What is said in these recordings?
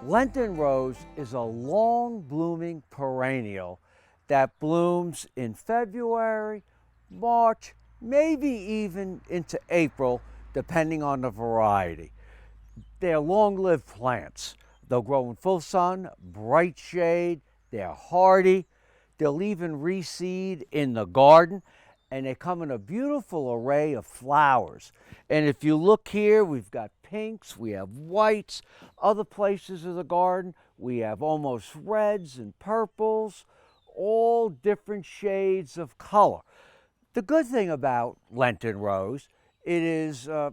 Lenten rose is a long-blooming perennial that blooms in February, March, maybe even into April, depending on the variety. They're long-lived plants. They'll grow in full sun, bright shade, they're hardy. They'll even reseed in the garden, and they come in a beautiful array of flowers. And if you look here, we've got pinks, we have whites. Other places of the garden, we have almost reds and purples, all different shades of color. The good thing about Lenten rose, it is a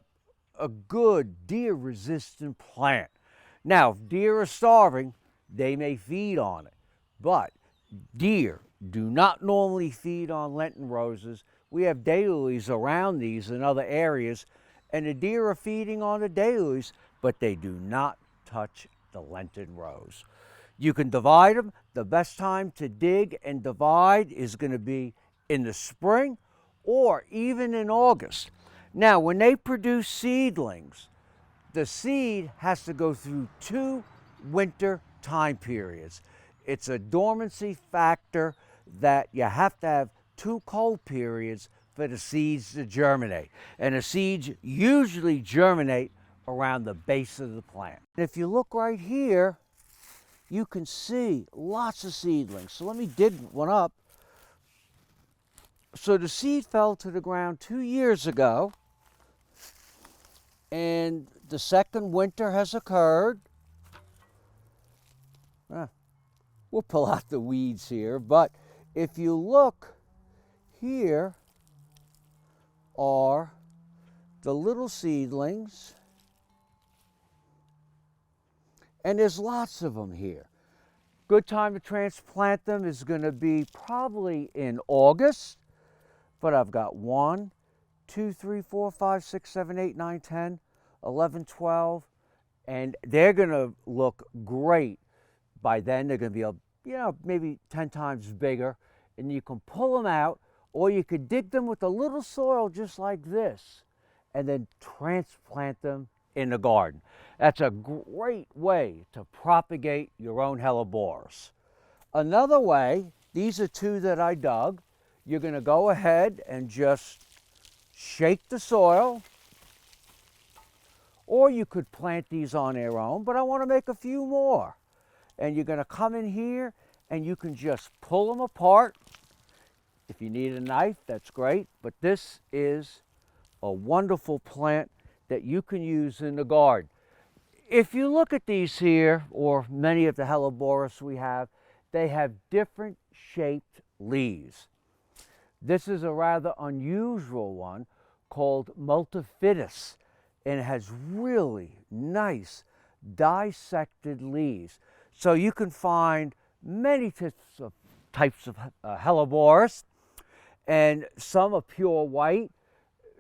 good deer-resistant plant. Now, if deer are starving, they may feed on it, but deer do not normally feed on Lenten roses. We have daylilies around these in other areas, and the deer are feeding on the daylilies, but they do not touch the Lenten rose. You can divide them. The best time to dig and divide is going to be in the spring or even in August. Now, when they produce seedlings, the seed has to go through 2 winter time periods. It's a dormancy factor that you have to have 2 cold periods for the seeds to germinate. And the seeds usually germinate around the base of the plant. If you look right here, you can see lots of seedlings. So let me dig one up. So the seed fell to the ground 2 years ago, and the second winter has occurred. We'll pull out the weeds here, but if you look, here are the little seedlings, and there's lots of them here. Good time to transplant them is going to be probably in August, but I've got 1, 2, 3, 4, 5, 6, 7, 8, 9, 10, 11, 12, and they're going to look great. By then, they're going to be, maybe 10 times bigger, and you can pull them out, or you could dig them with a little soil just like this, and then transplant them in the garden. That's a great way to propagate your own hellebores. Another way, these are 2 that I dug. You're going to go ahead and just shake the soil, or you could plant these on their own, but I want to make a few more. And you're going to come in here and you can just pull them apart. If you need a knife, that's great, but this is a wonderful plant that you can use in the garden. If you look at these here, or many of the hellebores we have, they have different shaped leaves. This is a rather unusual one called multifidus, and it has really nice dissected leaves. So you can find many types of hellebores, and some are pure white.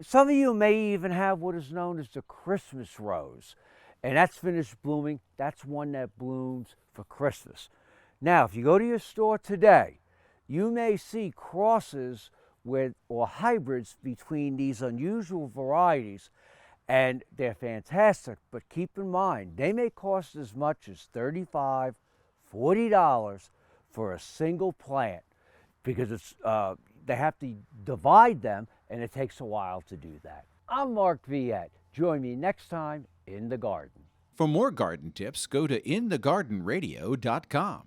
Some of you may even have what is known as the Christmas rose, and that's finished blooming. That's one that blooms for Christmas. Now, if you go to your store today, you may see crosses or hybrids between these unusual varieties, and they're fantastic, but keep in mind, they may cost as much as $35, $40 for a single plant, because they have to divide them, and it takes a while to do that. I'm Mark Viette. Join me next time in the garden. For more garden tips, go to inthegardenradio.com.